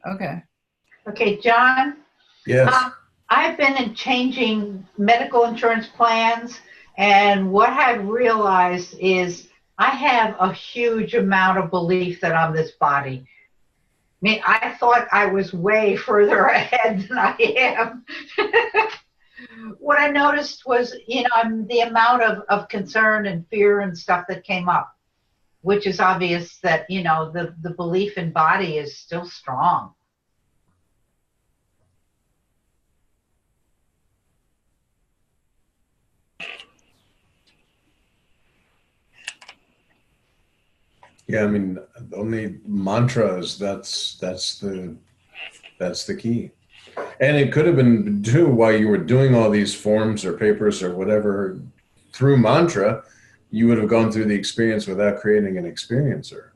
Okay. Okay, John, Yes. um, I've been in changing medical insurance plans, and what I've realized is I have a huge amount of belief that I'm this body. I mean, I thought I was way further ahead than I am. What I noticed was, the amount of concern and fear and stuff that came up, which is obvious that, the belief in body is still strong. Yeah, I mean, only mantras, that's the key. And it could have been too while you were doing all these forms or papers or whatever through mantra, you would have gone through the experience without creating an experiencer.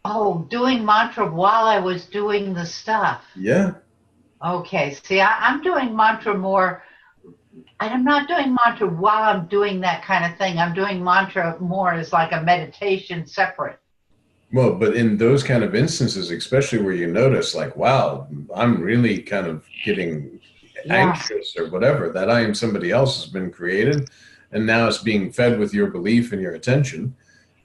Oh, doing mantra while I was doing the stuff. Yeah. Okay, see, I'm doing mantra more. I'm not doing mantra while I'm doing that kind of thing. I'm doing mantra more as like a meditation separate. Well, but in those kind of instances, especially where you notice, like, wow, I'm really kind of getting Yeah. anxious or whatever, that I am somebody else has been created, and now it's being fed with your belief and your attention.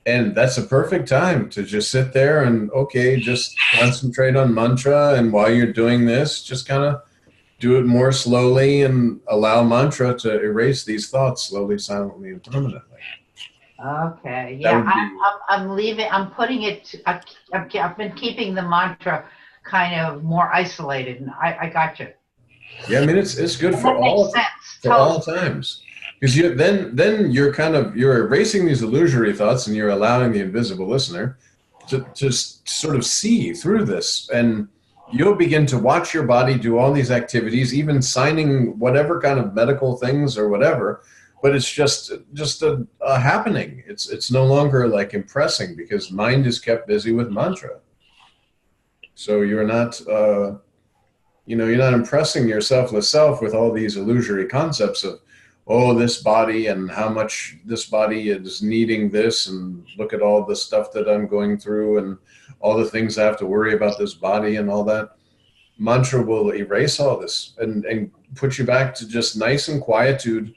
And that's a perfect time to just sit there and, okay, just concentrate on mantra. And while you're doing this, just kind of do it more slowly and allow mantra to erase these thoughts slowly, silently, and permanently. Okay. That Yeah. would be, I'm leaving. I'm putting it. I've been keeping the mantra kind of more isolated, and I got you. yeah, I mean, it's good And that makes sense. for all Totally. times. Because then you're kind of you're erasing these illusory thoughts and you're allowing the invisible listener to sort of see through this, and you'll begin to watch your body do all these activities, even signing whatever kind of medical things or whatever, but it's just a happening. It's no longer like impressing because mind is kept busy with mantra. So you're not you're not impressing your selfless self with all these illusory concepts of, oh, this body and how much this body is needing this, and look at all the stuff that I'm going through and all the things I have to worry about this body and all that. Mantra will erase all this and put you back to just nice and quietude.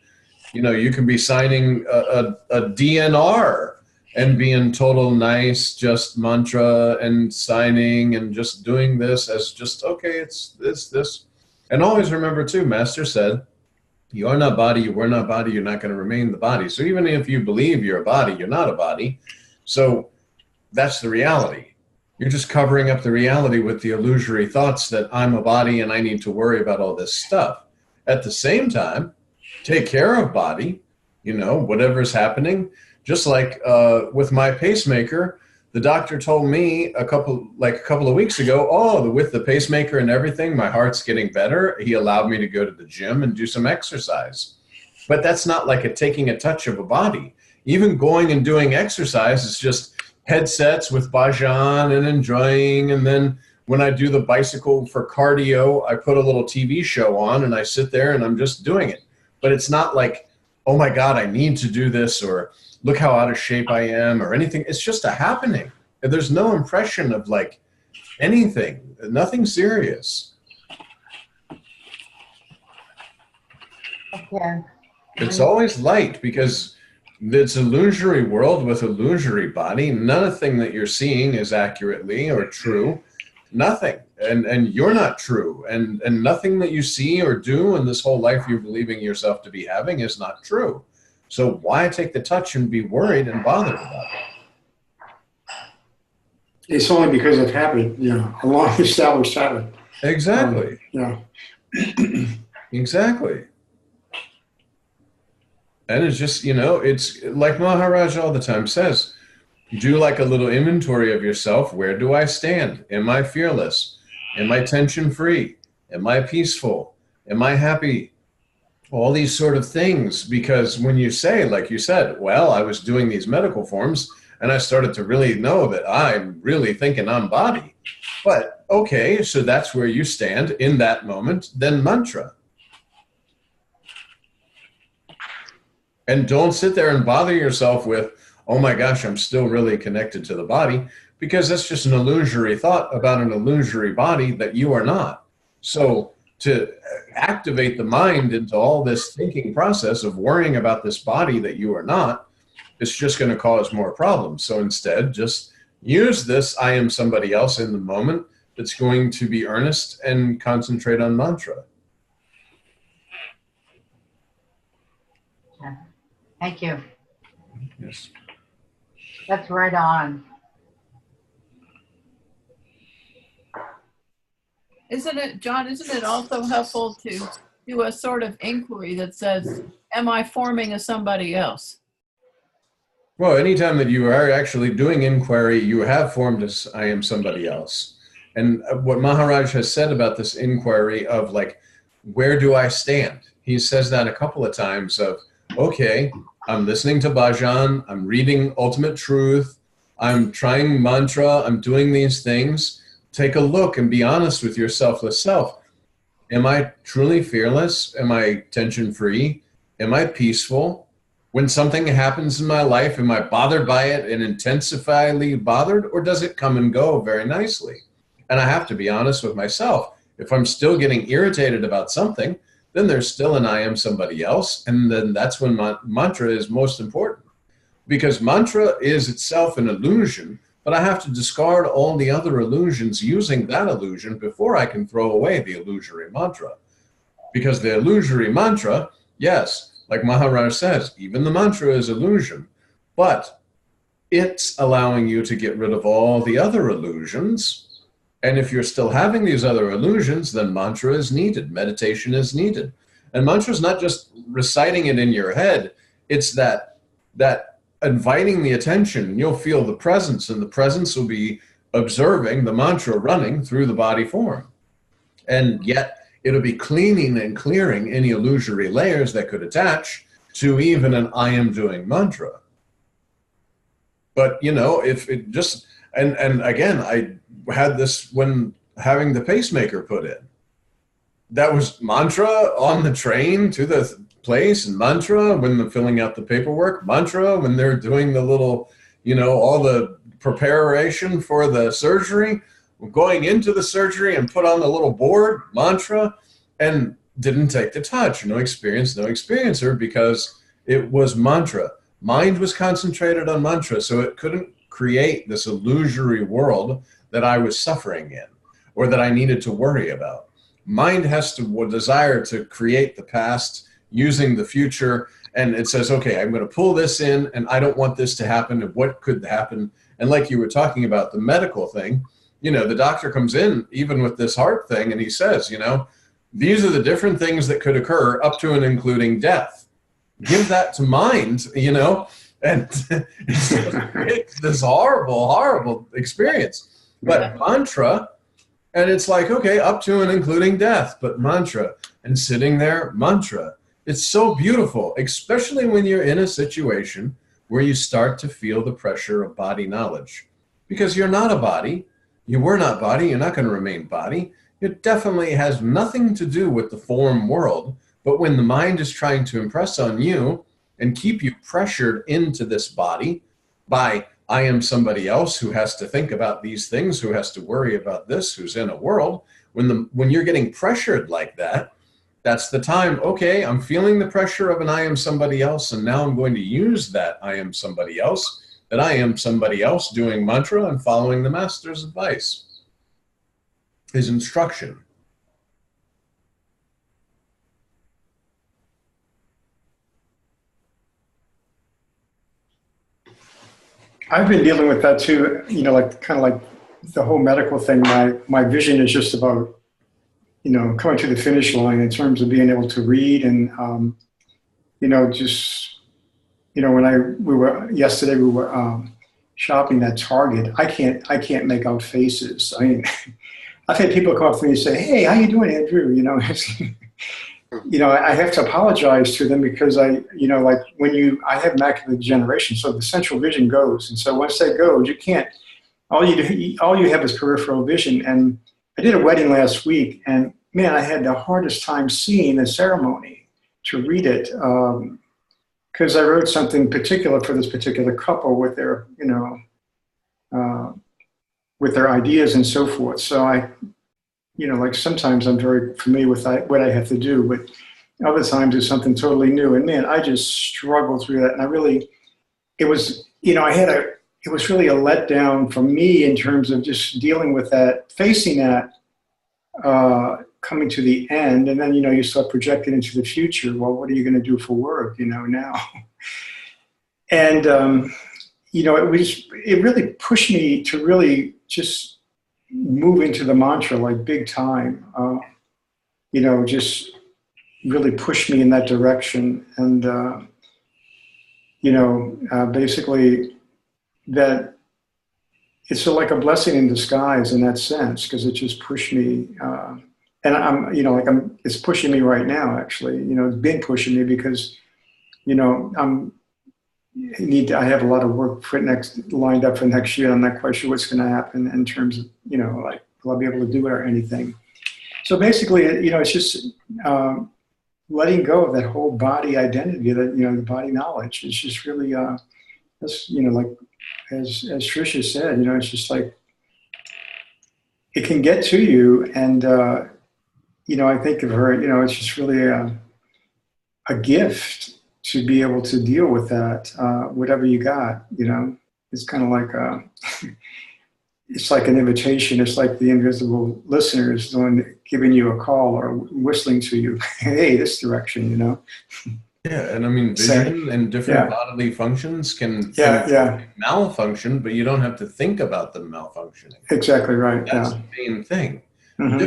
You can be signing a DNR and being total nice, just mantra and signing and just doing this as just, okay, it's this. And always remember too, Master said, you are not body, you were not body, you're not going to remain the body. So even if you believe you're a body, you're not a body. So that's the reality. You're just covering up the reality with the illusory thoughts that I'm a body and I need to worry about all this stuff. At the same time, take care of body, whatever's happening. Just like with my pacemaker, the doctor told me a couple of weeks ago, oh, with the pacemaker and everything, my heart's getting better. He allowed me to go to the gym and do some exercise. But that's not like taking a touch of a body. Even going and doing exercise is just headsets with bhajan and enjoying. And then when I do the bicycle for cardio, I put a little TV show on and I sit there and I'm just doing it. But it's not like, oh my God, I need to do this, or look how out of shape I am, or anything. It's just a happening. And there's no impression of like anything, nothing serious. Okay. It's always light because it's an illusory world with illusory body. Nothing that you're seeing is accurately or true. Nothing. And you're not true. And nothing that you see or do in this whole life you're believing yourself to be having is not true. So why take the touch and be worried and bothered about it? It's only because of habit, a long established habit. Exactly. Yeah. Exactly. And it's just, it's like Maharaj all the time says, do like a little inventory of yourself. Where do I stand? Am I fearless? Am I tension free? Am I peaceful? Am I happy? All these sort of things. Because when you say, like you said, well, I was doing these medical forms and I started to really know that I'm really thinking I'm body. But okay, so that's where you stand in that moment, then mantra. And don't sit there and bother yourself with, oh my gosh, I'm still really connected to the body, because that's just an illusory thought about an illusory body that you are not. So to activate the mind into all this thinking process of worrying about this body that you are not, it's just going to cause more problems. So instead, just use this I am somebody else in the moment that's going to be earnest and concentrate on mantra. Thank you. Yes. That's right on. Isn't it, John, isn't it also helpful to do a sort of inquiry that says, am I forming a somebody else? Well, anytime that you are actually doing inquiry, you have formed as I am somebody else. And what Maharaj has said about this inquiry of like, where do I stand? He says that a couple of times of, okay, I'm listening to bhajan, I'm reading Ultimate Truth, I'm trying mantra, I'm doing these things. Take a look and be honest with your selfless self. Am I truly fearless? Am I tension-free? Am I peaceful? When something happens in my life, am I bothered by it and intensifyingly bothered, or does it come and go very nicely? And I have to be honest with myself. If I'm still getting irritated about something, then there's still an I am somebody else, and then that's when mantra is most important. Because mantra is itself an illusion, but I have to discard all the other illusions using that illusion before I can throw away the illusory mantra. Because the illusory mantra, yes, like Maharaj says, even the mantra is illusion, but it's allowing you to get rid of all the other illusions. And if you're still having these other illusions, then mantra is needed, meditation is needed. And mantra is not just reciting it in your head, it's that inviting the attention. You'll feel the presence, and the presence will be observing the mantra running through the body form. And yet it'll be cleaning and clearing any illusory layers that could attach to even an I am doing mantra. But, you know, if it just, and again, I had this when having the pacemaker put in. That was mantra on the train to the place, and mantra when they're filling out the paperwork, mantra when they're doing the little, you know, all the preparation for the surgery, going into the surgery and put on the little board, mantra, and didn't take the touch. No experience, no experiencer, because it was mantra. Mind was concentrated on mantra, so it couldn't create this illusory world that I was suffering in or that I needed to worry about. Mind has to desire to create the past using the future, and it says, okay, I'm going to pull this in, and I don't want this to happen, and what could happen? And like you were talking about the medical thing, you know, the doctor comes in, even with this heart thing, and he says, you know, these are the different things that could occur up to and including death. Give that to mind, you know, and it's this horrible, horrible experience. But mantra, and it's like, okay, up to and including death, but mantra, and sitting there, mantra. It's so beautiful, especially when you're in a situation where you start to feel the pressure of body knowledge. Because you're not a body, you were not body, you're not going to remain body. It definitely has nothing to do with the form world, but when the mind is trying to impress on you and keep you pressured into this body by I am somebody else who has to think about these things, who has to worry about this, who's in a world, when you're getting pressured like that, that's the time, okay, I'm feeling the pressure of an I am somebody else, and now I'm going to use that I am somebody else, that I am somebody else doing mantra and following the master's advice, his instruction. I've been dealing with that too, you know, like kind of like the whole medical thing. My vision is just about, you know, coming to the finish line in terms of being able to read and, you know, just, you know, yesterday we were shopping at Target. I can't make out faces. I mean, I've had people come up to me and say, "Hey, how you doing, Andrew?" You know, you know, I have to apologize to them because you know, like I have macular degeneration, so the central vision goes, and so once that goes, you can't. All you have is peripheral vision. And I did a wedding last week, and man, I had the hardest time seeing the ceremony to read it because I wrote something particular for this particular couple with their, you know, with their ideas and so forth. So like sometimes I'm very familiar with what I have to do, but other times it's something totally new. And man, I just struggled through that. And it was really a letdown for me in terms of just dealing with that, facing that, coming to the end. And then, you start projecting into the future. Well, what are you going to do for work, now? And, it really pushed me to really just move into the mantra like big time, just really pushed me in that direction. And, basically that it's like a blessing in disguise in that sense, because it just pushed me. And it's pushing me right now, actually, it's been pushing me because, I have a lot of work lined up for next year. I'm not quite sure what's going to happen in terms of, will I be able to do it or anything. So basically, it's just letting go of that whole body identity, that, the body knowledge. It's just really, like as Tricia said, it's just like, it can get to you. And, I think of her, it's just really a gift to be able to deal with that, whatever you got, it's kind of like, it's like an invitation. It's like the invisible listener is giving you a call or whistling to you, hey, this direction, Yeah, and I mean, vision and different bodily functions can malfunction, but you don't have to think about them malfunctioning. Exactly right. That's the main thing. Mm-hmm.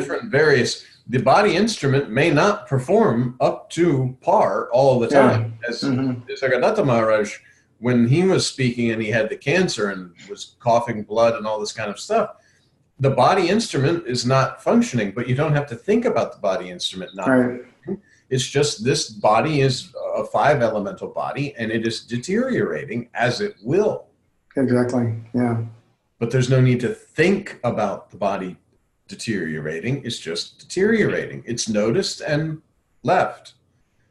The body instrument may not perform up to par all the time. As Sagadatta Maharaj, when he was speaking and he had the cancer and was coughing blood and all this kind of stuff, the body instrument is not functioning, but you don't have to think about the body instrument not functioning. It's just this body is a 5 elemental body and it is deteriorating as it will. Exactly, yeah. But there's no need to think about the body deteriorating. It's just deteriorating. It's noticed and left.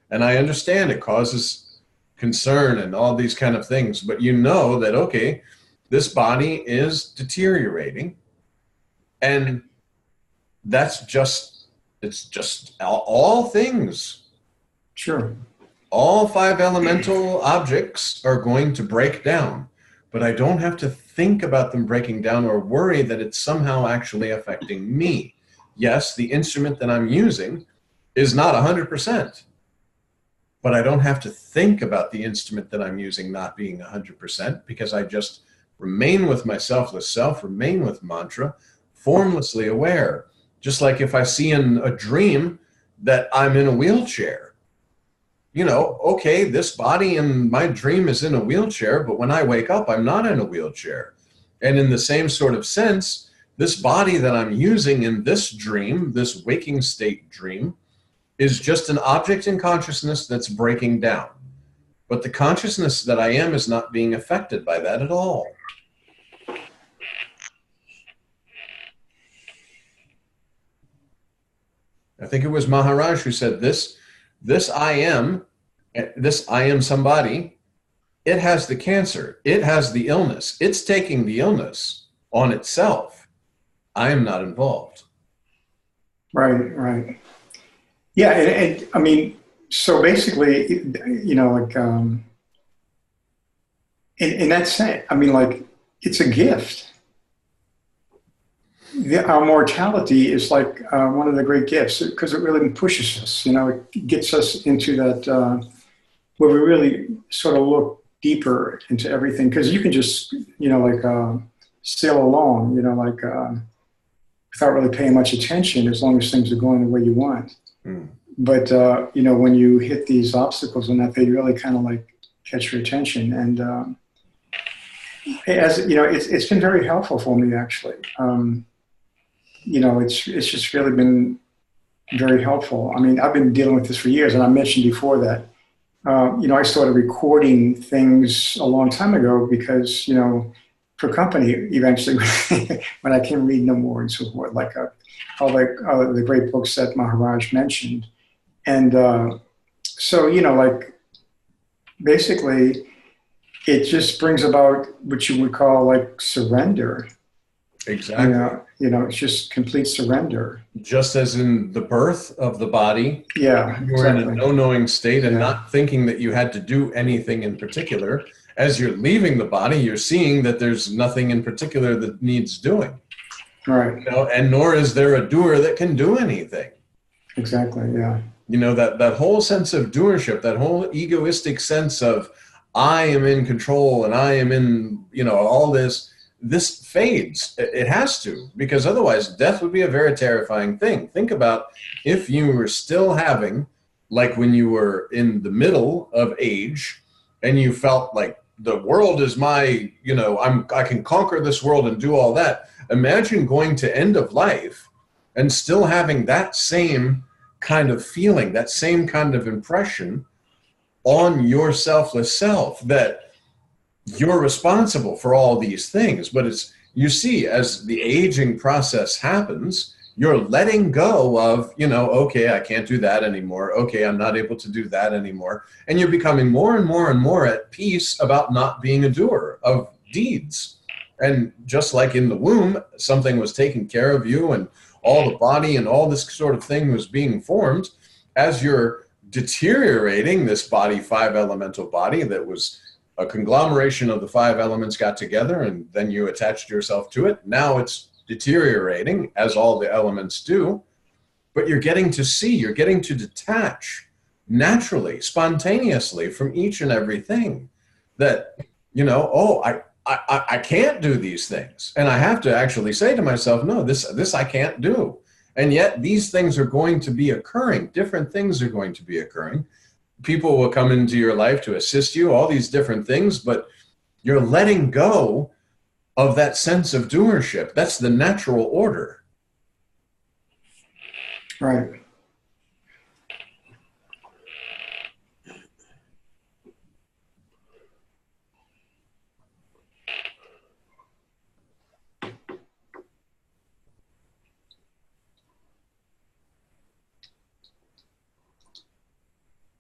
And I understand it causes concern and all these kind of things, but that, okay, this body is deteriorating, and it's just all things. Sure. All 5 elemental objects are going to break down, but I don't have to think about them breaking down or worry that it's somehow actually affecting me. Yes, the instrument that I'm using is not 100%, but I don't have to think about the instrument that I'm using not being 100% because I just remain with my selfless self, remain with mantra, formlessly aware. Just like if I see in a dream that I'm in a wheelchair, okay, this body in my dream is in a wheelchair, but when I wake up, I'm not in a wheelchair. And in the same sort of sense, this body that I'm using in this dream, this waking state dream, is just an object in consciousness that's breaking down. But the consciousness that I am is not being affected by that at all. I think it was Maharaj who said this I am somebody, it has the cancer, it has the illness, it's taking the illness on itself. I am not involved. Right. Yeah, and I mean, so basically, in that sense, I mean, like, it's a gift. Our mortality is like one of the great gifts because it really pushes us, it gets us into that, where we really sort of look deeper into everything. Because you can just, sail along, without really paying much attention as long as things are going the way you want. Mm. But, when you hit these obstacles and that, they really kind of like catch your attention. And it's been very helpful for me, actually. It's just really been very helpful. I mean, I've been dealing with this for years, and I mentioned before that, I started recording things a long time ago because, for company eventually when I can read no more and so forth, like all the great books that Maharaj mentioned. And basically it just brings about what you would call like surrender. Exactly. It's just complete surrender. Just as in the birth of the body, Yeah, you were in a exactly. no-knowing state and Yeah. not thinking that you had to do anything in particular. As you're leaving the body, you're seeing that there's nothing in particular that needs doing. Right. And nor is there a doer that can do anything. Exactly. Yeah. That whole sense of doership, that whole egoistic sense of I am in control and I am in, all this fades. It has to, because otherwise death would be a very terrifying thing. Think about if you were still having, like when you were in the middle of age and you felt like the world is my, I can conquer this world and do all that. Imagine going to end of life and still having that same kind of feeling, that same kind of impression on your selfless self, that you're responsible for all these things. But you see, as the aging process happens, you're letting go of, okay, I can't do that anymore. Okay, I'm not able to do that anymore. And you're becoming more and more and more at peace about not being a doer of deeds. And just like in the womb, something was taking care of you and all the body and all this sort of thing was being formed, as you're deteriorating this body, 5 elemental body that was a conglomeration of the 5 elements got together and then you attached yourself to it. Now it's deteriorating, as all the elements do, but you're getting to detach naturally, spontaneously from each and everything that, I can't do these things. And I have to actually say to myself, no, this I can't do. And yet these things are going to be occurring. Different things are going to be occurring. People will come into your life to assist you, all these different things, but you're letting go of that sense of doership. That's the natural order. Right.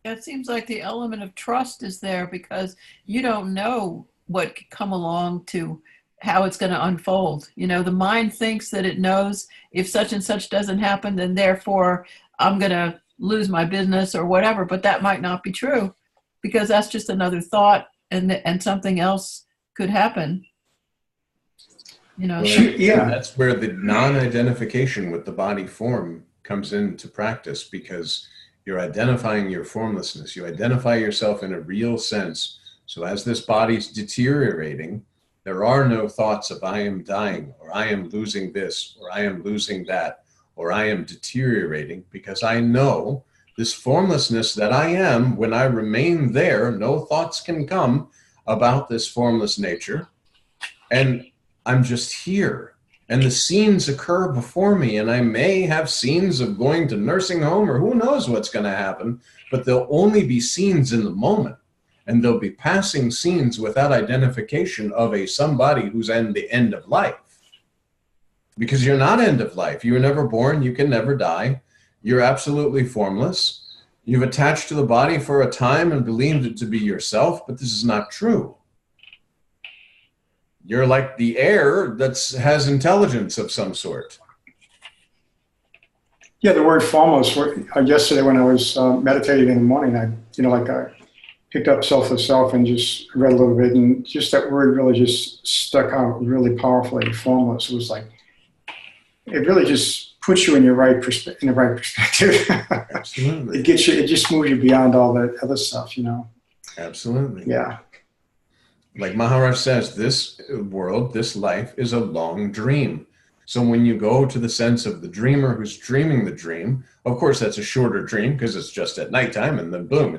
It seems like the element of trust is there because you don't know what could come along to how it's going to unfold. The mind thinks that it knows if such and such doesn't happen, then therefore I'm going to lose my business or whatever. But that might not be true because that's just another thought and something else could happen. Yeah. That's where the non-identification with the body form comes into practice, because you're identifying your formlessness. You identify yourself in a real sense. So as this body's deteriorating, there are no thoughts of I am dying, or I am losing this, or I am losing that, or I am deteriorating, because I know this formlessness that I am. When I remain there, no thoughts can come about this formless nature. And I'm just here. And the scenes occur before me, and I may have scenes of going to nursing home, or who knows what's going to happen, but they'll only be scenes in the moment. And they'll be passing scenes without identification of somebody who's in the end of life. Because you're not end of life. You were never born. You can never die. You're absolutely formless. You've attached to the body for a time and believed it to be yourself, but this is not true. You're like the air that has intelligence of some sort. Yeah, the word formless. Yesterday when I was meditating in the morning, I picked up Selfless Self and just read a little bit, and just that word really just stuck out really powerfully. Formless. It was like, it really just puts you in the right perspective. Absolutely. It just moves you beyond all that other stuff, Absolutely. Yeah. Like Maharaj says, this world, this life is a long dream. So when you go to the sense of the dreamer who's dreaming the dream, of course, that's a shorter dream because it's just at nighttime and then boom,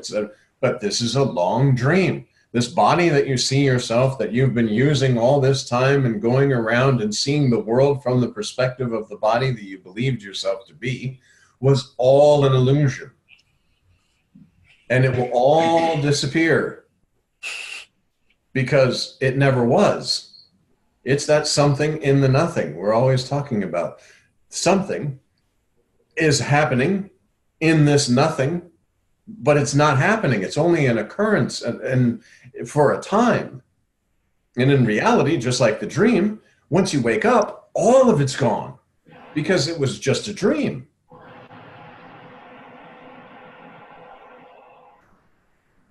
but this is a long dream. This body that you see yourself, that you've been using all this time and going around and seeing the world from the perspective of the body that you believed yourself to be, was all an illusion. And it will all disappear. Because it never was. It's that something in the nothing. We're always talking about something is happening in this nothing, but it's not happening. It's only an occurrence and for a time. And in reality, just like the dream, once you wake up, all of it's gone because it was just a dream.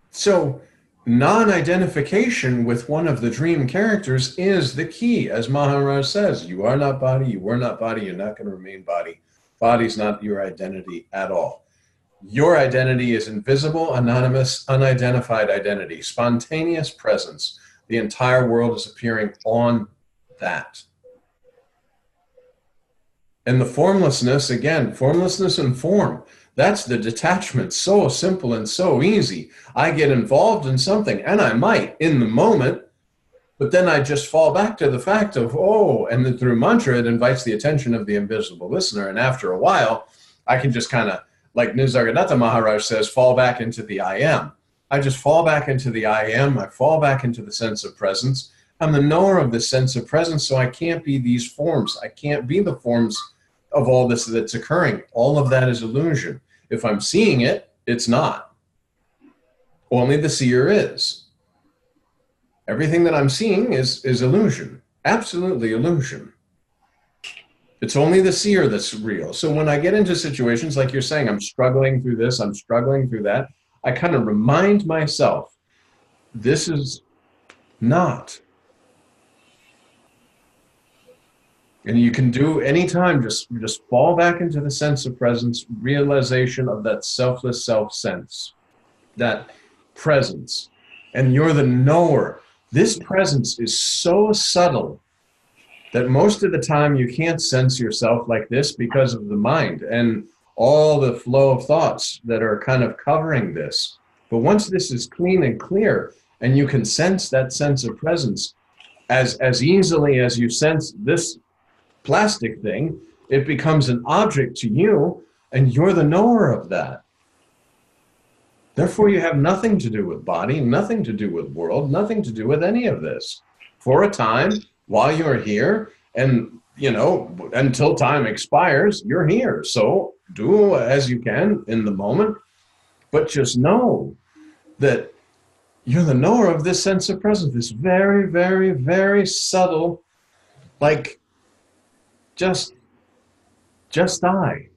So non-identification with one of the dream characters is the key. As Maharaj says, you are not body, you were not body, you're not going to remain body. Body's not your identity at all. Your identity is invisible, anonymous, unidentified identity, spontaneous presence. The entire world is appearing on that. And the formlessness, again, formlessness and form, that's the detachment. So simple and so easy. I get involved in something, and I might in the moment, but then I just fall back to the fact of, oh, and then through mantra, it invites the attention of the invisible listener. And after a while, I can just kind of, like Nisargadatta Maharaj says, fall back into the I am. I just fall back into the I am. I fall back into the sense of presence. I'm the knower of the sense of presence, so I can't be these forms. I can't be the forms of all this that's occurring. All of that is illusion. If I'm seeing it, it's not. Only the seer is. Everything that I'm seeing is illusion. Absolutely illusion. It's only the seer that's real. So when I get into situations like you're saying, I'm struggling through this, I'm struggling through that, I kind of remind myself, this is not. And you can do anytime, just fall back into the sense of presence, realization of that selfless self sense, that presence. And you're the knower. This presence is so subtle that most of the time you can't sense yourself like this because of the mind and all the flow of thoughts that are kind of covering this. But once this is clean and clear, and you can sense that sense of presence as easily as you sense this plastic thing, it becomes an object to you, and you're the knower of that. Therefore, you have nothing to do with body, nothing to do with world, nothing to do with any of this. For a time, while you're here, and until time expires, you're here. So do as you can in the moment, but just know that you're the knower of this sense of presence, this very, very, very subtle, like just I.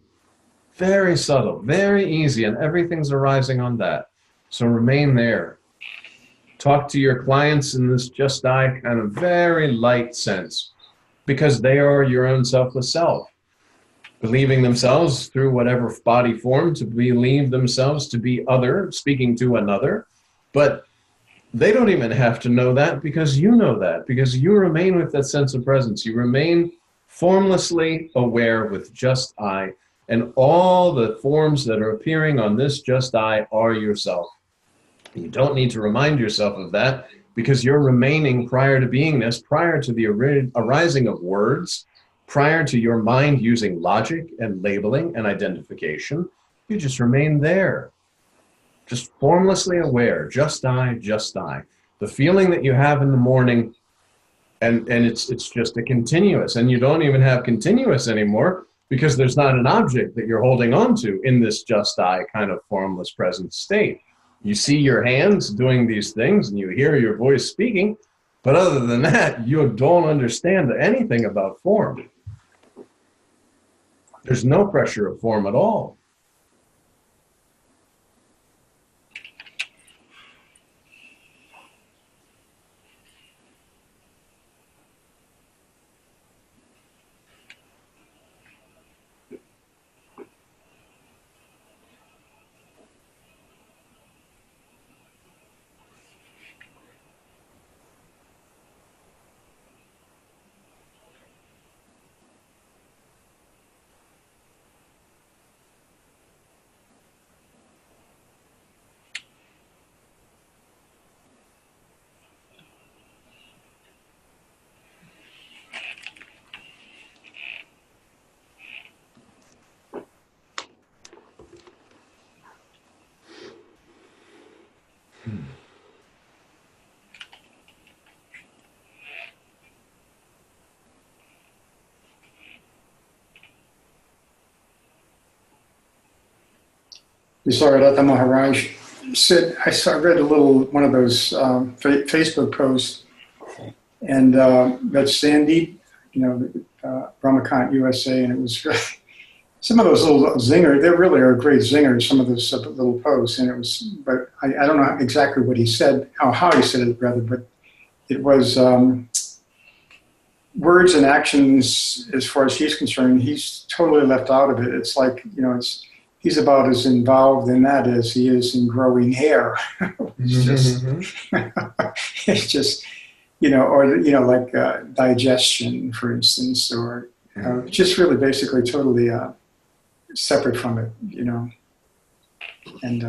Very subtle, very easy, and everything's arising on that. So remain there. Talk to your clients in this just I kind of very light sense, because they are your own selfless self, believing themselves through whatever body form to believe themselves to be other, speaking to another. But they don't even have to know that, because you know that, because you remain with that sense of presence. You remain formlessly aware with just I. And all the forms that are appearing on this just I are yourself. You don't need to remind yourself of that, because you're remaining prior to beingness, prior to the arising of words, prior to your mind using logic and labeling and identification. You just remain there, just formlessly aware, just I, just I. The feeling that you have in the morning, and it's just a continuous, and you don't even have continuous anymore, because there's not an object that you're holding on to in this just I kind of formless present state. You see your hands doing these things and you hear your voice speaking, but other than that, you don't understand anything about form. There's no pressure of form at all. Nisargadatta Maharaj said, I read one of those Facebook posts, and that Sandeep, Ramakant USA, and it was some of those little zingers. They really are great zingers. Some of those little posts, and it was. But I don't know exactly what he said, or how he said it rather. But it was words and actions. As far as he's concerned, he's totally left out of it. It's like he's about as involved in that as he is in growing hair. It's just, like digestion, for instance, or just really basically totally separate from it, And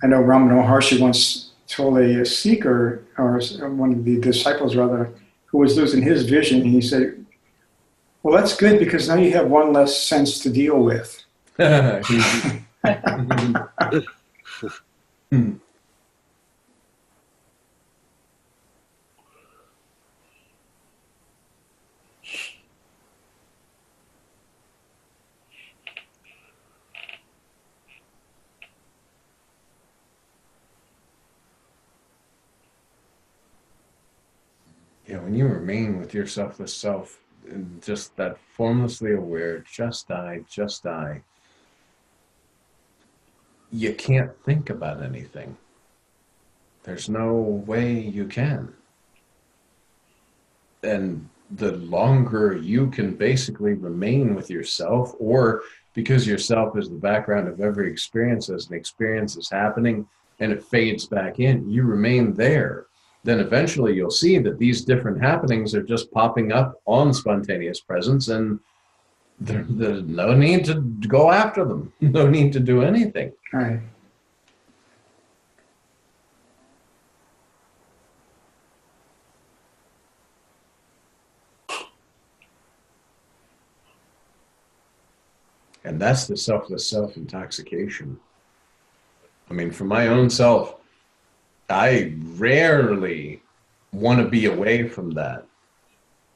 I know Ramana Maharshi once told a seeker, or one of the disciples rather, who was losing his vision, and he said, well, that's good because now you have one less sense to deal with. Yeah, when you remain with your selfless self, just that formlessly aware, just I, you can't think about anything. There's no way you can. And the longer you can basically remain with yourself, or because yourself is the background of every experience, as an experience is happening and it fades back in, you remain there. Then eventually you'll see that these different happenings are just popping up on spontaneous presence, and there's no need to go after them, no need to do anything. Right. And that's the selfless self-intoxication. I mean, for my own self, I rarely want to be away from that.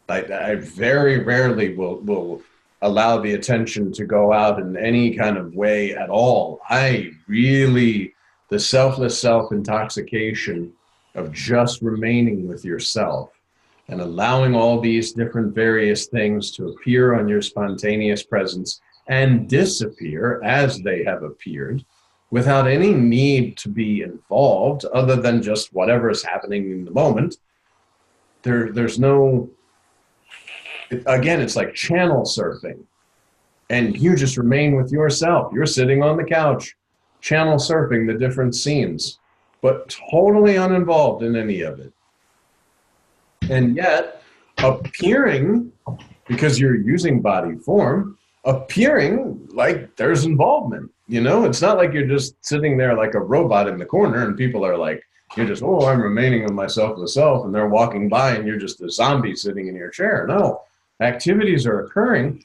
I very rarely will allow the attention to go out in any kind of way at all. The selfless self-intoxication of just remaining with yourself and allowing all these different various things to appear on your spontaneous presence and disappear as they have appeared, without any need to be involved other than just whatever is happening in the moment. There's no, again, it's like channel surfing. And you just remain with yourself. You're sitting on the couch, channel surfing the different scenes, but totally uninvolved in any of it. And yet, appearing, because you're using body form, appearing like there's involvement. It's not like you're just sitting there like a robot in the corner and people are like, you're just, oh, I'm remaining with myself, and they're walking by and you're just a zombie sitting in your chair. No, activities are occurring,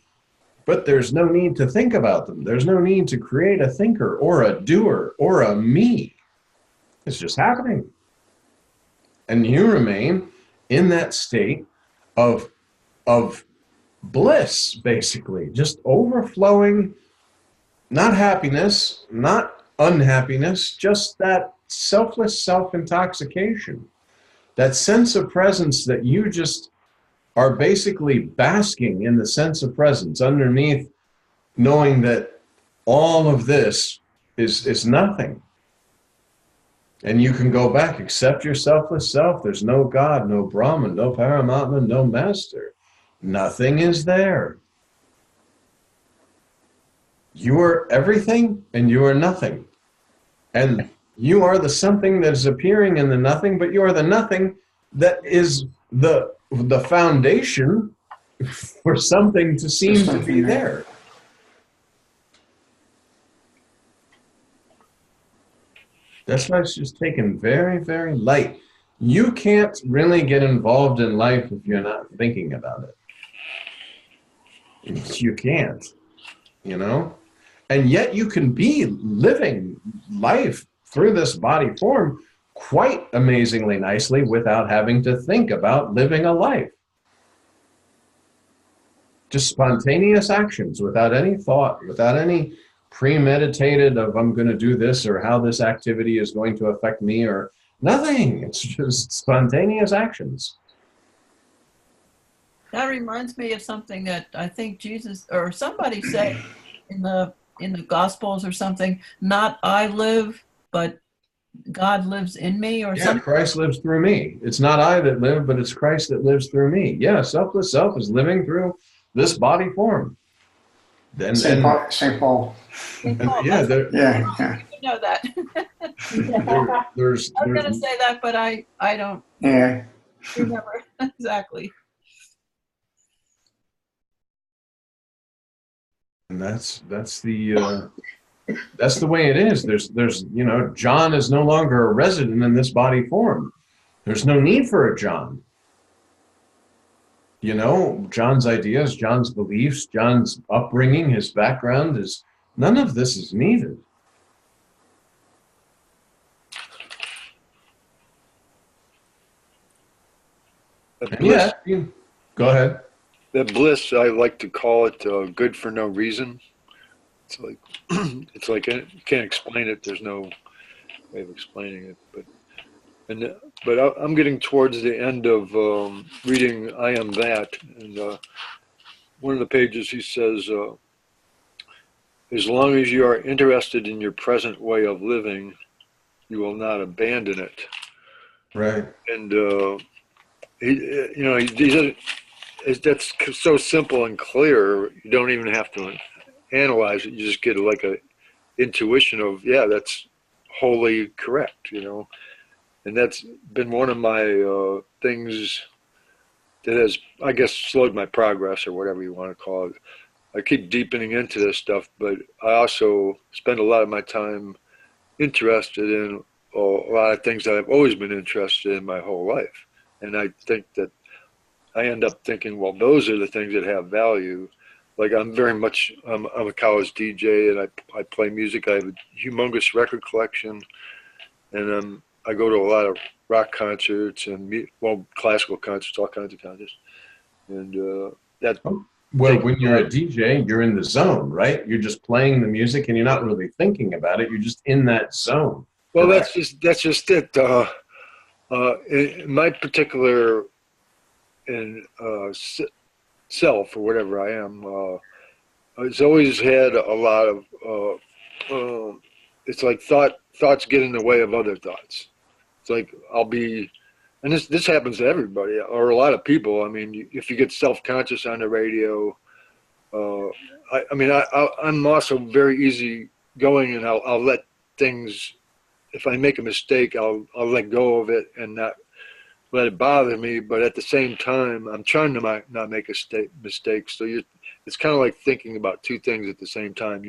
but there's no need to think about them. There's no need to create a thinker or a doer or a me. It's just happening. And you remain in that state of bliss, basically, just overflowing, not happiness, not unhappiness, just that selfless self-intoxication, that sense of presence that you just are basically basking in the sense of presence underneath, knowing that all of this is nothing. And you can go back, accept your selfless self. There's no God, no Brahman, no Paramatma, no master. Nothing is there. You are everything and you are nothing. And you are the something that is appearing in the nothing, but you are the nothing that is the foundation for something to seem to be there. That's why it's just taken very, very light. You can't really get involved in life if you're not thinking about it. You can't, And yet you can be living life through this body form quite amazingly nicely without having to think about living a life. Just spontaneous actions without any thought, without any premeditated of I'm going to do this or how this activity is going to affect me or Nothing. It's just spontaneous actions. That reminds me of something that I think Jesus or somebody said in the Gospels or something. Not I live, but God lives in me, or Yeah, something. Christ lives through me. It's not I that live, but it's Christ that lives through me. Yeah, selfless self is living through this body form. And, St. and, Paul. St. Paul. St. and Paul, yeah, Yeah, yeah, you know that. there's I was going to say that, but I don't yeah. remember exactly. and that's the way it is. There's John is no longer a resident in this body form. There's no need for a John. John's ideas, John's beliefs, John's upbringing, his background is none of this is needed. That And bliss, go ahead. that bliss, I like to call it good for no reason. It's like it's like you can't explain it. There's no way of explaining it. But I'm getting towards the end of reading I Am That, and one of the pages he says, as long as you are interested in your present way of living, you will not abandon it. Right. And that's so simple and clear. You don't even have to analyze it. You just get like a intuition of, yeah, that's wholly correct, And that's been one of my things that has, I guess, slowed my progress, or whatever you want to call it. I keep deepening into this stuff, but I also spend a lot of my time interested in a lot of things that I've always been interested in my whole life. And I think that I end up thinking, well, those are the things that have value. Like I'm a college DJ, and I play music. I have a humongous record collection, and I go to a lot of rock concerts and classical concerts, all kinds of concerts. And that. Well, when you're a DJ, you're in the zone, right? You're just playing the music, and you're not really thinking about it. You're just in that zone. Well, Correct. that's just it. In my particular self, or whatever I am, it's always had a lot of. It's like thoughts get in the way of other thoughts. It's like I'll be, and this happens to everybody or a lot of people. I mean, if you get self-conscious on the radio, I'm also very easy going, and I'll let things. If I make a mistake, I'll let go of it and not let it bother me. But at the same time, I'm trying to not make a mistake. So it's kind of like thinking about two things at the same time.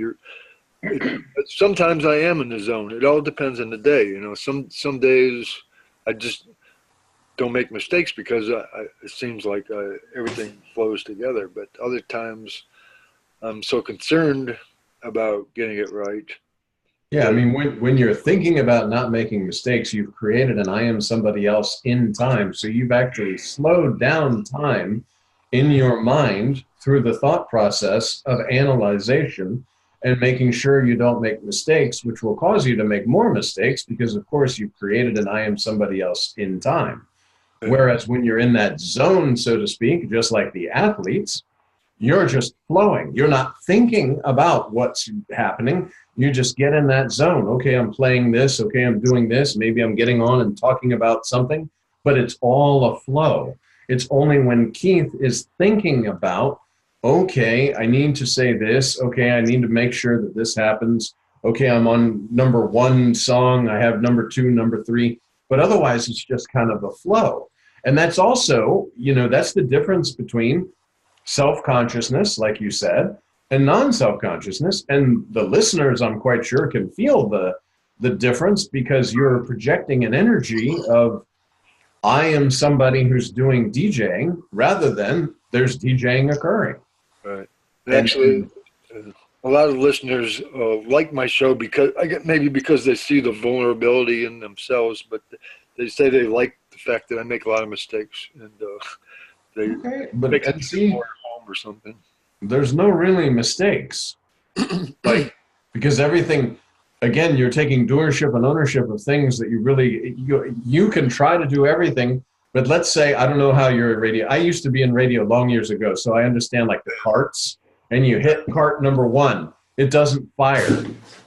Sometimes I am in the zone. It all depends on the day. Some days I just don't make mistakes because it seems like everything flows together. But other times I'm so concerned about getting it right. Yeah, I mean, when you're thinking about not making mistakes, you've created an I am somebody else in time. So you've actually slowed down time in your mind through the thought process of analyzation and making sure you don't make mistakes, which will cause you to make more mistakes because, of course, you've created an I am somebody else in time. Whereas when you're in that zone, so to speak, just like the athletes, you're just flowing. You're not thinking about what's happening. You just get in that zone. Okay, I'm playing this. Okay, I'm doing this. Maybe I'm getting on and talking about something, but it's all a flow. It's only when Keith is thinking about, okay, I need to say this. Okay, I need to make sure that this happens. Okay, I'm on number 1 song. I have number 2, number 3. But otherwise, it's just kind of a flow. And that's also, that's the difference between self-consciousness, like you said, and non-self-consciousness. And the listeners, I'm quite sure, can feel the difference because you're projecting an energy of, I am somebody who's doing DJing rather than there's DJing occurring. Right. Actually, a lot of listeners like my show because maybe because they see the vulnerability in themselves, but they say they like the fact that I make a lot of mistakes and they make it more at home or something. There's no really mistakes, like because everything again, you're taking doership and ownership of things that you can try to do everything. But let's say, I don't know how you're in radio. I used to be in radio long years ago, so I understand like the carts, and you hit cart number 1, it doesn't fire.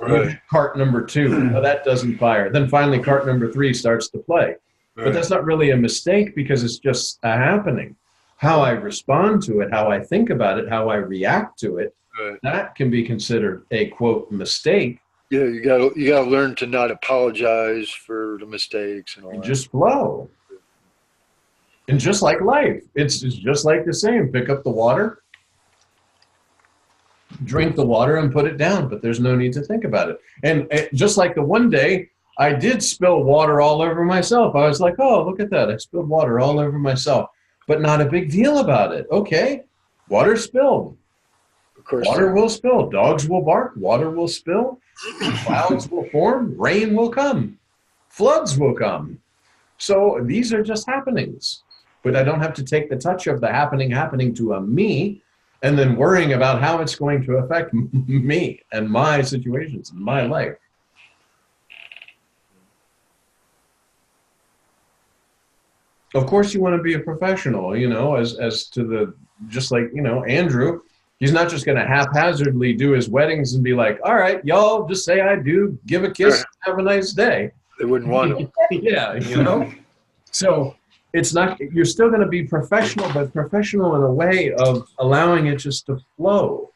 You hit cart number 2, no, that doesn't fire. Then finally cart number 3 starts to play. But that's not really a mistake because it's just a happening. How I respond to it, how I think about it, how I react to it, that can be considered a, quote, mistake. Yeah, you gotta learn to not apologize for the mistakes and all that. Just flow. And just like life, it's just like the same. Pick up the water, drink the water, and put it down. But there's no need to think about it. And just like the one day I did spill water all over myself. I was like, oh, look at that. I spilled water all over myself. But not a big deal about it. Okay, water spilled. Of course, water will spill. Dogs will bark. Water will spill. Clouds will form. Rain will come. Floods will come. So these are just happenings. But I don't have to take the touch of the happening to a me and then worrying about how it's going to affect me and my situations and my life. Of course, you want to be a professional, as to the, just like, Andrew, he's not just going to haphazardly do his weddings and be like, all right, y'all, just say I do, give a kiss, have a nice day. They wouldn't want to. Yeah, So it's not, you're still going to be professional, but professional in a way of allowing it just to flow.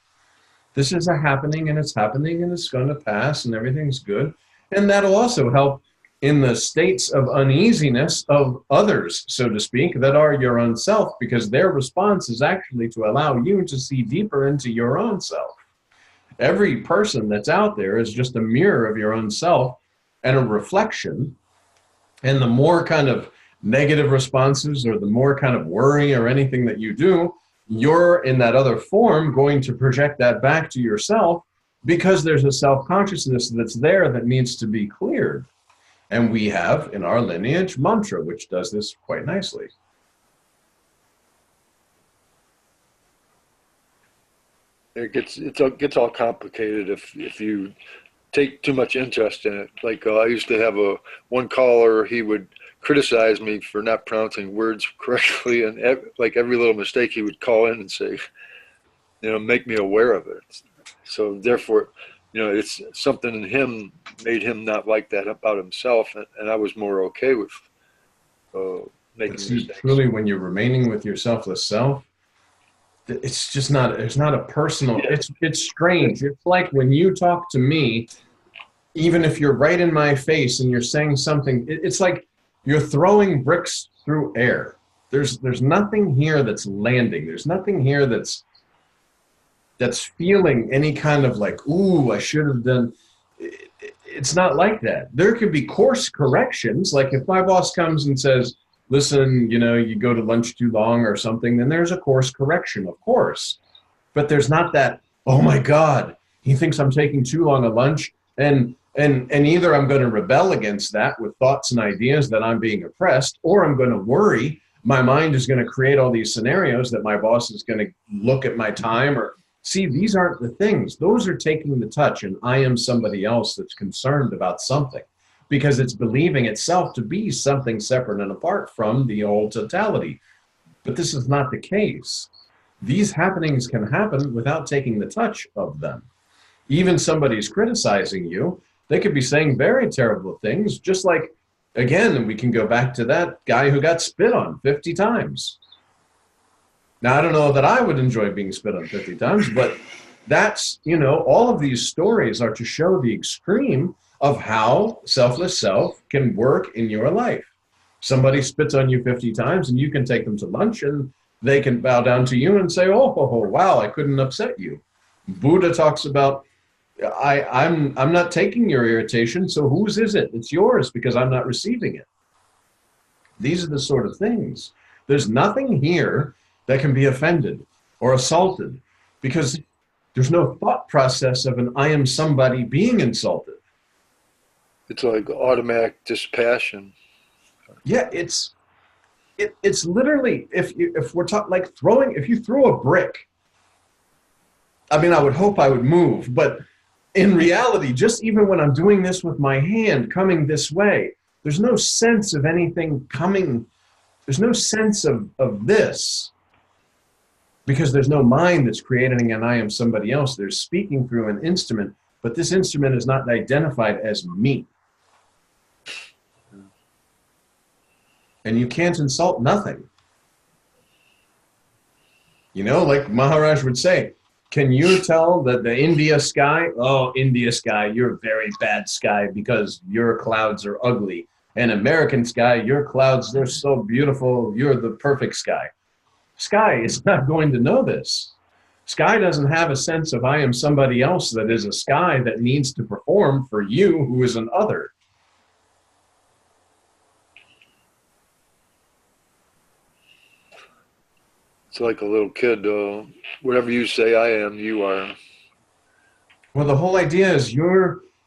This is a happening and it's going to pass and everything's good. And that'll also help in the states of uneasiness of others, so to speak, that are your own self, because their response is actually to allow you to see deeper into your own self. Every person that's out there is just a mirror of your own self and a reflection. And the more kind of negative responses or the more kind of worry or anything that you do, you're in that other form going to project that back to yourself because there's a self-consciousness that's there that needs to be cleared. And we have in our lineage mantra, which does this quite nicely. It gets all complicated if you take too much interest in it. Like I used to have one caller, he would criticize me for not pronouncing words correctly, and every little mistake he would call in and say, make me aware of it. So therefore, it's something in him made him not like that about himself, and I was more okay with making mistakes. Truly, when you're remaining with your selfless self, it's just not. It's not a personal. Yeah. It's strange. It's like when you talk to me, even if you're right in my face and you're saying something, it's like you're throwing bricks through air. There's nothing here that's landing. There's nothing here that's feeling any kind of like, ooh, I should have done. It's not like that. There could be course corrections. Like if my boss comes and says, listen, you go to lunch too long or something, then there's a course correction, of course. But there's not that, oh my God, he thinks I'm taking too long a lunch. And either I'm going to rebel against that with thoughts and ideas that I'm being oppressed, or I'm going to worry. My mind is going to create all these scenarios that my boss is going to look at my time or, see, these aren't the things. Those are taking the touch, and I am somebody else that's concerned about something because it's believing itself to be something separate and apart from the whole totality. But this is not the case. These happenings can happen without taking the touch of them. Even somebody's criticizing you, they could be saying very terrible things, just like, again, we can go back to that guy who got spit on 50 times. Now, I don't know that I would enjoy being spit on 50 times, but that's, all of these stories are to show the extreme of how selfless self can work in your life. Somebody spits on you 50 times and you can take them to lunch and they can bow down to you and say, oh, wow, I couldn't upset you. Buddha talks about, I'm not taking your irritation, so whose is it? It's yours because I'm not receiving it. These are the sort of things. There's nothing here that can be offended or assaulted because there's no thought process of an I am somebody being insulted. It's like automatic dispassion. Yeah, it's literally, if we're talking like if you throw a brick, I mean, I would hope I would move, but In reality, just even when I'm doing this with my hand coming this way, there's no sense of anything coming. There's no sense of this because there's no mind that's creating an I am somebody else. They're speaking through an instrument, but this instrument is not identified as me. And you can't insult nothing. You know, like Maharaj would say, can you tell that the India sky, oh, India sky, you're a very bad sky because your clouds are ugly. And American sky, your clouds, they're so beautiful, you're the perfect sky. Sky is not going to know this. Sky doesn't have a sense of I am somebody else that is a sky that needs to perform for you who is an other. It's like a little kid, whatever you say I am, you are. Well, the whole idea is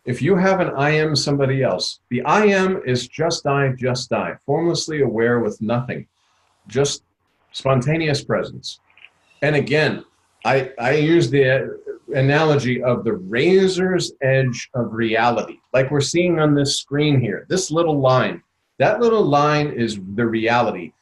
if you have an I am somebody else, the I am is just I, formlessly aware with nothing, just spontaneous presence. And again, I use the analogy of the razor's edge of reality, like we're seeing on this screen here, this little line. That little line is the reality.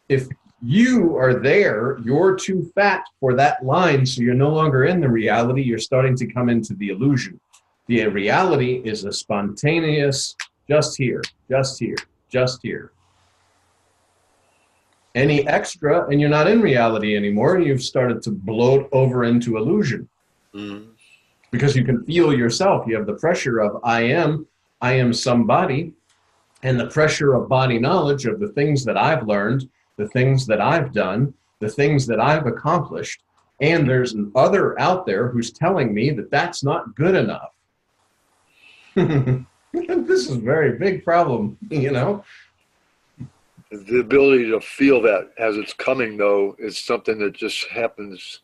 If you are there, you're too fat for that line, so you're no longer in the reality, you're starting to come into the illusion. The reality is a spontaneous, just here, just here, just here. Any extra, and you're not in reality anymore, you've started to bloat over into illusion. Mm. Because you can feel yourself, you have the pressure of I am somebody, and the pressure of body knowledge of the things that I've learned, the things that I've done, the things that I've accomplished, and there's an other out there who's telling me that that's not good enough. This is a very big problem, you know? The ability to feel that as it's coming, though, is something that just happens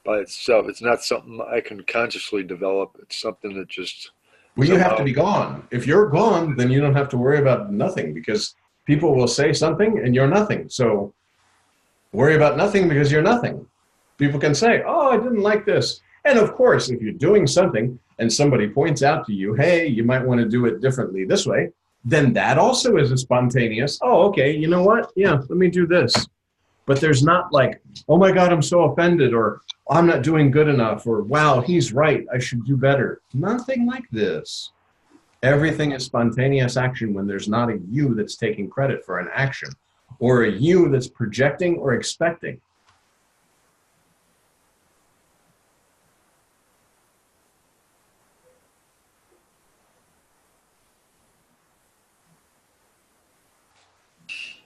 by itself. It's not something I can consciously develop. It's something that just... Well, you have to be gone. If you're gone, then you don't have to worry about nothing, because people will say something and you're nothing. So worry about nothing because you're nothing. People can say, oh, I didn't like this. And of course, if you're doing something and somebody points out to you, hey, you might want to do it differently this way, then that also is a spontaneous, oh, okay, you know what? Yeah, let me do this. But there's not like, oh my God, I'm so offended, or I'm not doing good enough, or wow, he's right, I should do better. Nothing like this. Everything is spontaneous action when there's not a you that's taking credit for an action, or a you that's projecting or expecting.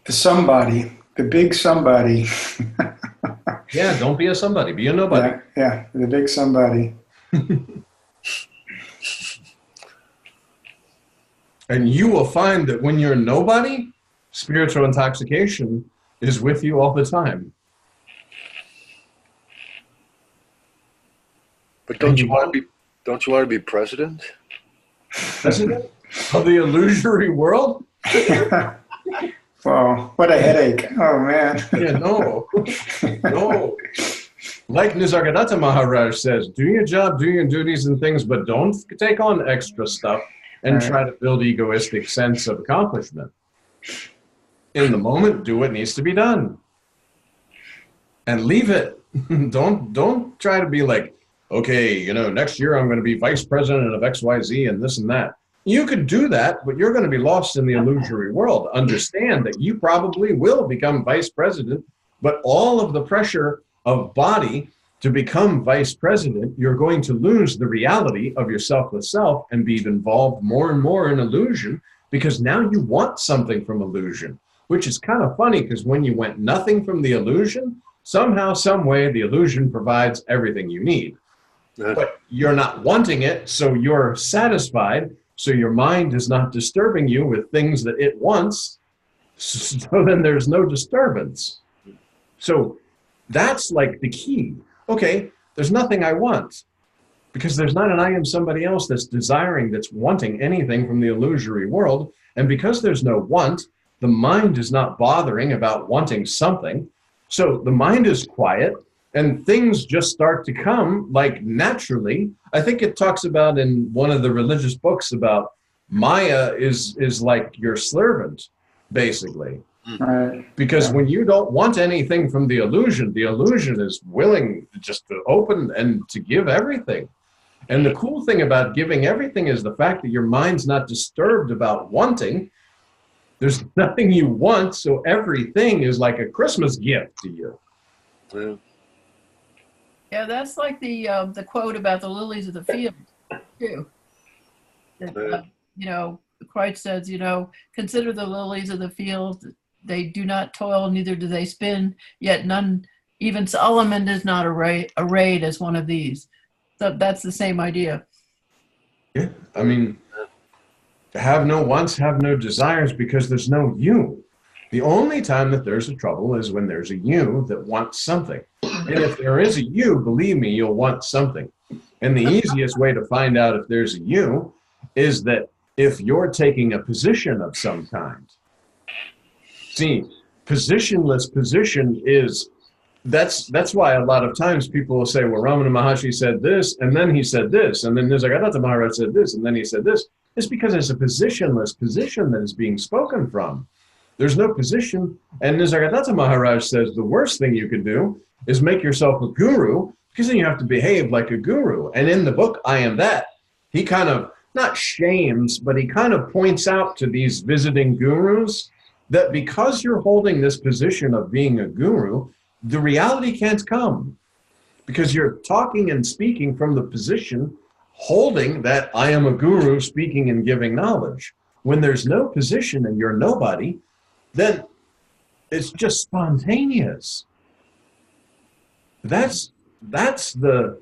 The somebody, the big somebody. Yeah, don't be a somebody, be a nobody. Yeah, the big somebody. And you will find that when you're nobody, spiritual intoxication is with you all the time. But don't you want to be president? President of the illusory world? Wow, what a headache. Oh, man. Yeah, no. No. Like Nisargadatta Maharaj says, do your job, do your duties and things, but don't take on extra stuff and try to build egoistic sense of accomplishment. In the moment, do what needs to be done. And leave it. Don't try to be like, okay, you know, next year I'm going to be vice president of XYZ and this and that. You could do that, but you're going to be lost in the illusory world. Understand that you probably will become vice president, but all of the pressure of body to become vice president, you're going to lose the reality of your selfless self and be involved more and more in illusion, because now you want something from illusion, which is kind of funny, because when you went nothing from the illusion, somehow, some way, the illusion provides everything you need. But you're not wanting it, so you're satisfied. So your mind is not disturbing you with things that it wants. So then there's no disturbance. So that's like the key. Okay, there's nothing I want, because there's not an I am somebody else that's desiring, that's wanting anything from the illusory world. And because there's no want, the mind is not bothering about wanting something. So the mind is quiet and things just start to come like naturally. I think it talks about in one of the religious books about Maya is like your servant, basically. Right. Because when you don't want anything from the illusion is willing just to open and to give everything. And the cool thing about giving everything is the fact that your mind's not disturbed about wanting. There's nothing you want, so everything is like a Christmas gift to you. Yeah. Yeah, that's like the quote about the lilies of the field too. That, you know, Christ says, you know, consider the lilies of the field. They do not toil, neither do they spin. Yet none, even Solomon, is not arrayed as one of these. So that's the same idea. Yeah, I mean, have no wants, have no desires, because there's no you. The only time that there's a trouble is when there's a you that wants something. And if there is a you, believe me, you'll want something. And the easiest way to find out if there's a you is that if you're taking a position of some kind. See, positionless position is, that's why a lot of times people will say, well, Ramana Maharshi said this, and then he said this, and then Nisargadatta Maharaj said this, and then he said this. It's because it's a positionless position that is being spoken from. There's no position, and Nisargadatta Maharaj says the worst thing you can do is make yourself a guru, because then you have to behave like a guru. And in the book, I Am That, he kind of, not shames, but he kind of points out to these visiting gurus that because you're holding this position of being a guru, the reality can't come. Because you're talking and speaking from the position, holding that I am a guru speaking and giving knowledge. When there's no position and you're nobody, then it's just spontaneous. That's the,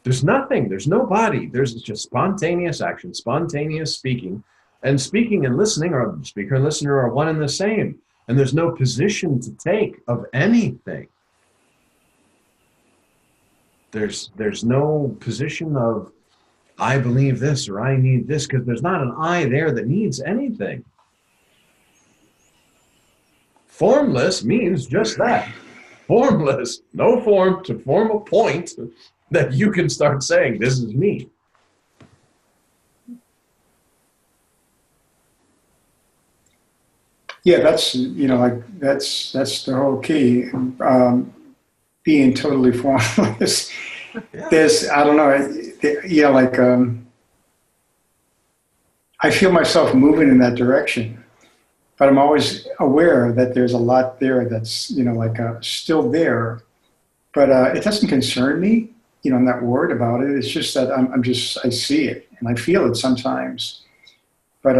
there's nothing, there's no body, there's just spontaneous action, spontaneous speaking. And speaking and listening, or speaker and listener, are one and the same. And there's no position to take of anything. There's no position of, I believe this or I need this, because there's not an I there that needs anything. Formless means just that. Formless, no form to form a point that you can start saying, this is me. Yeah, that's, you know, like that's the whole key. Being totally formless. Yeah. There's, I don't know, you know, like I feel myself moving in that direction, but I'm always aware that there's a lot there that's, you know, like still there, but it doesn't concern me. You know, I'm not worried about it. It's just that I see it and I feel it sometimes, but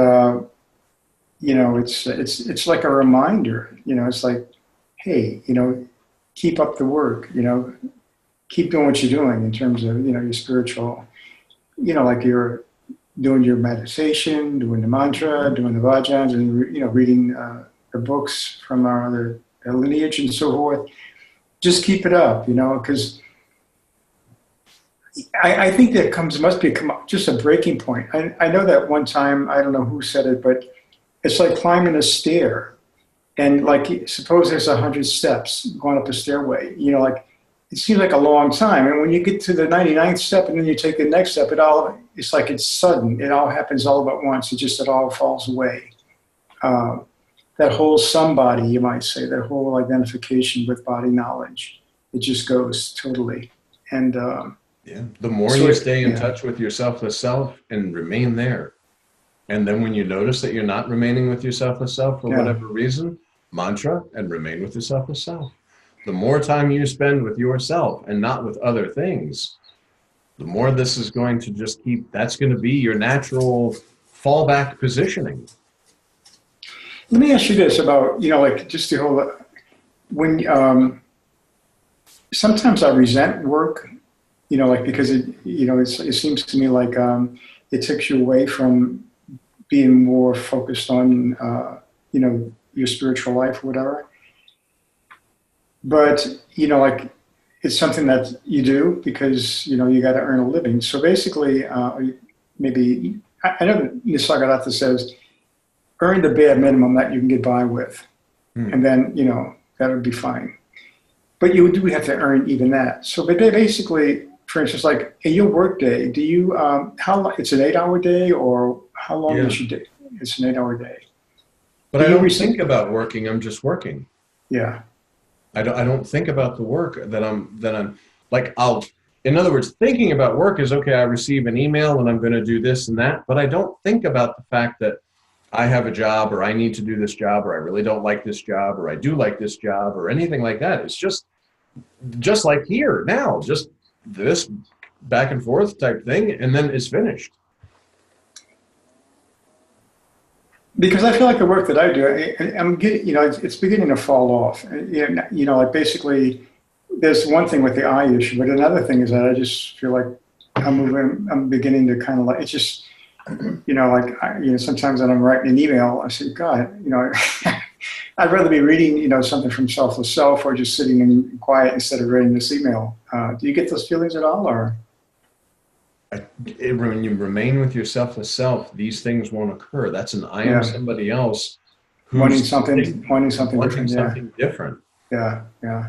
you know, it's like a reminder. You know, it's like, hey, you know, keep up the work. You know, keep doing what you're doing in terms of, you know, your spiritual. You know, like you're doing your meditation, doing the mantra, doing the bhajans, and you know, reading the books from our other lineage and so forth. Just keep it up. You know, because I think that must be just a breaking point. I know that one time, I don't know who said it, but it's like climbing a stair. And like, suppose there's 100 steps going up a stairway, you know, like it seems like a long time. And when you get to the 99th step and then you take the next step, it's like it's sudden. It all happens all at once. It all falls away. That whole somebody, you might say, that whole identification with body knowledge, it just goes totally. And yeah, the more you stay in touch with your selfless self and remain there. And then when you notice that you're not remaining with your selfless self for whatever reason, mantra and remain with your selfless self. The more time you spend with yourself and not with other things, the more this is going to just keep, that's going to be your natural fallback positioning. Let me ask you this about, you know, like just the whole, when, sometimes I resent work, you know, like because it, you know, it seems to me like it takes you away from being more focused on, you know, your spiritual life or whatever. But, you know, like it's something that you do because, you know, you got to earn a living. So basically, maybe, I know that Nisargadatta says, earn the bare minimum that you can get by with. And then, you know, that would be fine. but you do have to earn even that. So, but they basically, for instance, like in your work day, do you, how long, it's an 8-hour day, or how long Yeah. is your day? It's an 8-hour day. But Do I you don't receive- think about working. I'm just working. Yeah. I don't think about the work that I'm like, in other words, thinking about work is, okay, I receive an email and I'm going to do this and that, but I don't think about the fact that I have a job, or I need to do this job, or I really don't like this job, or I do like this job, or anything like that. It's just like here now, just this back and forth type thing, and then it's finished. Because I feel like the work that I do, I'm getting, it's beginning to fall off. Like basically, there's one thing with the eye issue, but another thing is that I just feel like I'm beginning to kind of like, it's just, sometimes when I'm writing an email, I say, God, I'd rather be reading, something from Selfless Self, or just sitting in quiet instead of reading this email. Do you get those feelings at all, or? When you remain with your selfless self, these things won't occur. That's an I am Yeah. somebody else who's Wanting something different. something different. Yeah.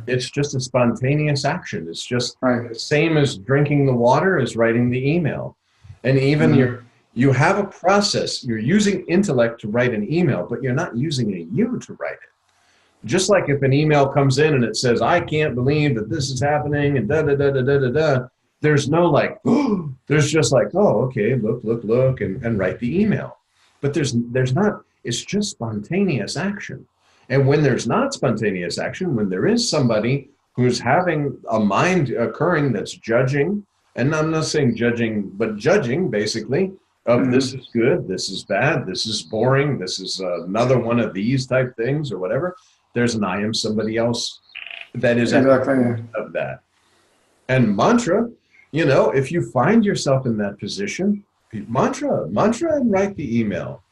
It's just a spontaneous action. It's just Right. the same as drinking the water as writing the email. And even you have a process. You're using intellect to write an email, but you're not using a you to write it. Just like if an email comes in and it says, I can't believe that this is happening, and da da da da da da da. There's no like, oh, there's just like, oh, okay, look, and write the email. But there's not, it's just spontaneous action. And when there's not spontaneous action, when there is somebody who's having a mind occurring that's judging, and I'm not saying judging, but judging basically of this is good, this is bad, this is boring, this is another one of these type things or whatever, there's an I am somebody else that is Exactly. Yeah. of that. And mantra, if you find yourself in that position, mantra and write the email.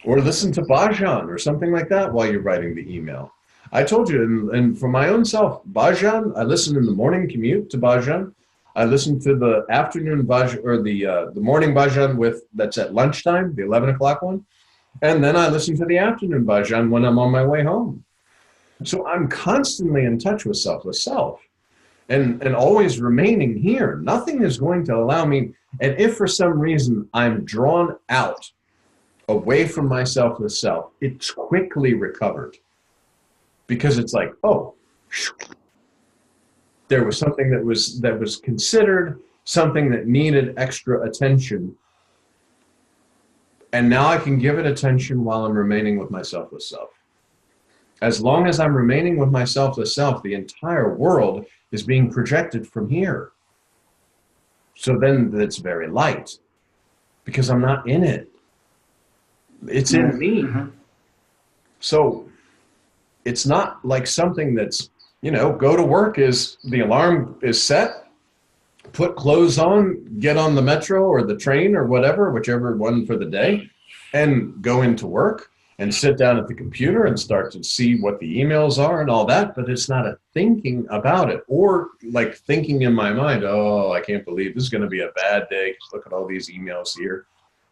Or listen to bhajan or something like that while you're writing the email. I told you, and for my own self, bhajan, I listen in the morning commute to bhajan. I listen to the afternoon bhajan, or the morning bhajan that's at lunchtime, the 11 o'clock one. And then I listen to the afternoon bhajan when I'm on my way home. So I'm constantly in touch with selfless self. And always remaining here. Nothing is going to allow me, and if for some reason I'm drawn out away from my selfless self, it's quickly recovered. Because it's like, oh, there was something that was considered, something that needed extra attention. And now I can give it attention while I'm remaining with my selfless self. As long as I'm remaining with my selfless self, the entire world is being projected from here. So then it's very light because I'm not in it. It's in me. So it's not like something that's, go to work is the alarm is set, put clothes on, get on the metro or the train or whatever, whichever one for the day, and go into work and sit down at the computer and start to see what the emails are and all that, but it's not a thinking about it, or like thinking in my mind, oh, I can't believe this is going to be a bad day. Look at all these emails here.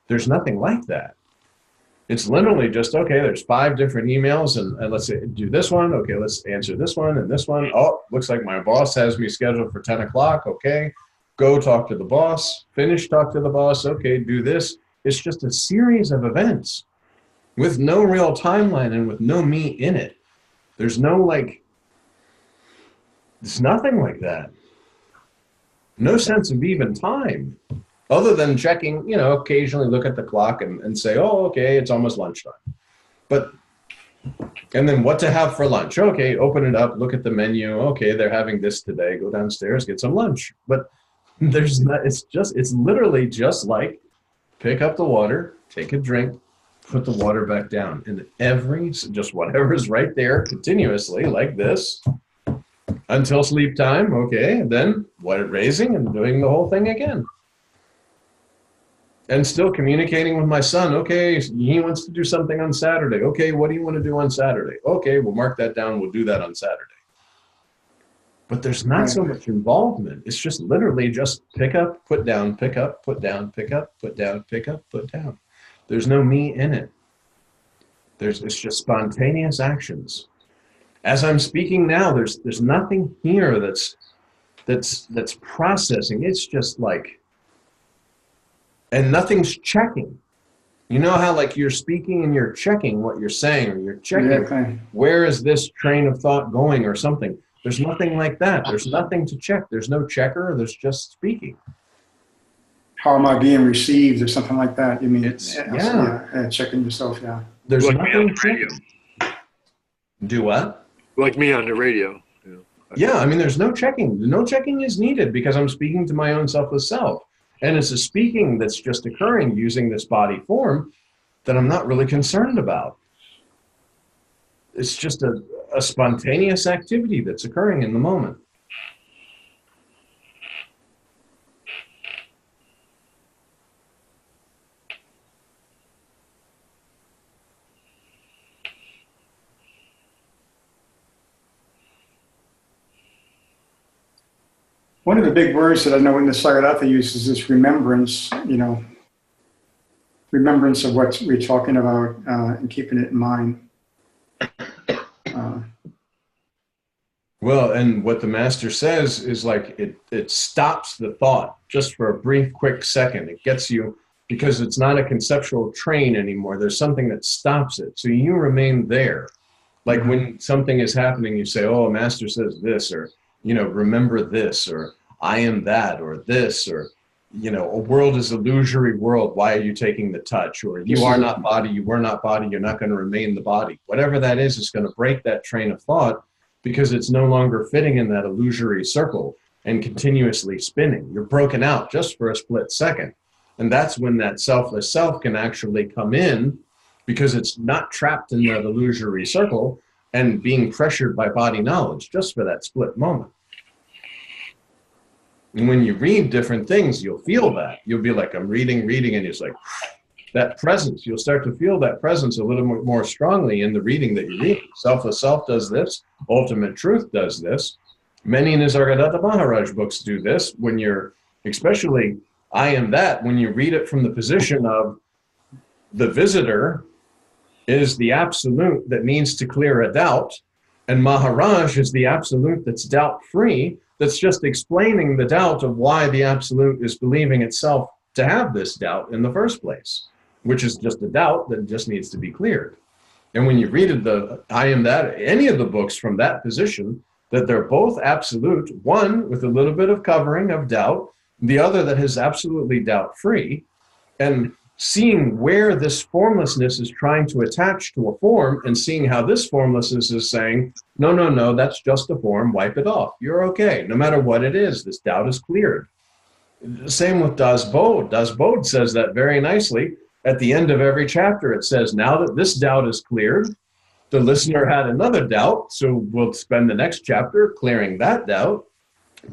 There's nothing like that. It's literally just, okay, there's 5 different emails, and let's say do this one. Okay, let's answer this one and this one. Oh, looks like my boss has me scheduled for 10 o'clock. Okay, go talk to the boss, finish talk to the boss. Okay, do this. It's just a series of events with no real timeline and with no me in it. There's nothing like that. No sense of even time, other than checking, occasionally look at the clock and say, oh, okay, it's almost lunchtime. And then what to have for lunch? Okay, open it up, look at the menu. Okay, they're having this today. Go downstairs, get some lunch. But it's literally just like pick up the water, take a drink, put the water back down, and just whatever's right there continuously like this until sleep time. Okay, and then raising and doing the whole thing again. And still communicating with my son. Okay, he wants to do something on Saturday. Okay, what do you want to do on Saturday? Okay, we'll mark that down. We'll do that on Saturday. But there's not so much involvement. It's just literally just pick up, put down, pick up, put down, pick up, put down, pick up, put down. There's no me in it. It's just spontaneous actions. As I'm speaking now, there's nothing here that's processing. It's just like, and nothing's checking. You know how like you're speaking and you're checking what you're saying, or you're checking Okay. where is this train of thought going or something. There's nothing like that. There's nothing to check. There's no checker. There's just speaking. How am I being received or something like that? You mean, It's- checking yourself, yeah. There's Like me on nothing the radio. checking. Do what? Like me on the radio. You know. Yeah, I mean, there's no checking. No checking is needed because I'm speaking to my own selfless self. And it's a speaking that's just occurring using this body form that I'm not really concerned about. It's just a spontaneous activity that's occurring in the moment. One of the big words that I know in the Sagadatta uses is remembrance, remembrance of what we're talking about and keeping it in mind. Well, and what the master says is like it stops the thought just for a brief, quick second. It gets you, because it's not a conceptual train anymore. There's something that stops it. So you remain there. Like when something is happening, you say, oh, a master says this, or, remember this, or I am that, or this, or, a world is illusory world. Why are you taking the touch? Or you are not body, you were not body, you're not going to remain the body. Whatever that is going to break that train of thought, because it's no longer fitting in that illusory circle and continuously spinning. You're broken out just for a split second. And that's when that selfless self can actually come in, because it's not trapped in that illusory circle and being pressured by body knowledge just for that split moment. And when you read different things, you'll feel that. You'll be like, I'm reading, and it's like, that presence, you'll start to feel that presence a little more strongly in the reading that you read. Selfless Self does this. Ultimate Truth does this. Many Nisargadatta Maharaj books do this. When you're, especially I Am That, when you read it from the position of the visitor is the absolute that needs to clear a doubt, and Maharaj is the absolute that's doubt-free, that's just explaining the doubt of why the absolute is believing itself to have this doubt in the first place, which is just a doubt that just needs to be cleared. And when you read the I Am That, any of the books from that position, that they're both absolute, one with a little bit of covering of doubt, the other that is absolutely doubt-free, and seeing where this formlessness is trying to attach to a form, and seeing how this formlessness is saying, no, no, no, that's just a form, wipe it off. You're okay. No matter what it is, this doubt is cleared. Same with Das Bod. Das Bod says that very nicely. At the end of every chapter, it says, now that this doubt is cleared, the listener had another doubt, so we'll spend the next chapter clearing that doubt,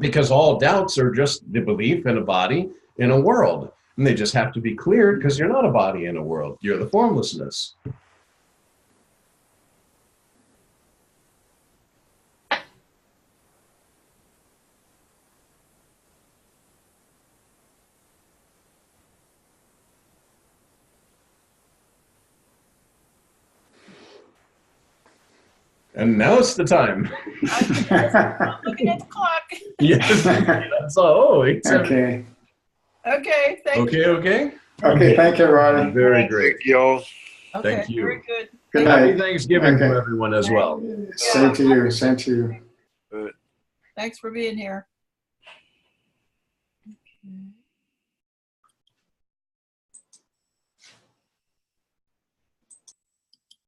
because all doubts are just the belief in a body in a world. And they just have to be cleared because you're not a body in a world. You're the formlessness. And now it's the time. Looking at the clock. Yes. That's all. Okay. Okay, thank you. Okay. Okay, thank you, Roddy. Very great. Thank you all. Okay, Thank you. very good. Good Happy night. Thanksgiving Okay. to everyone as well. Same to you, same to you. Thanks for being here.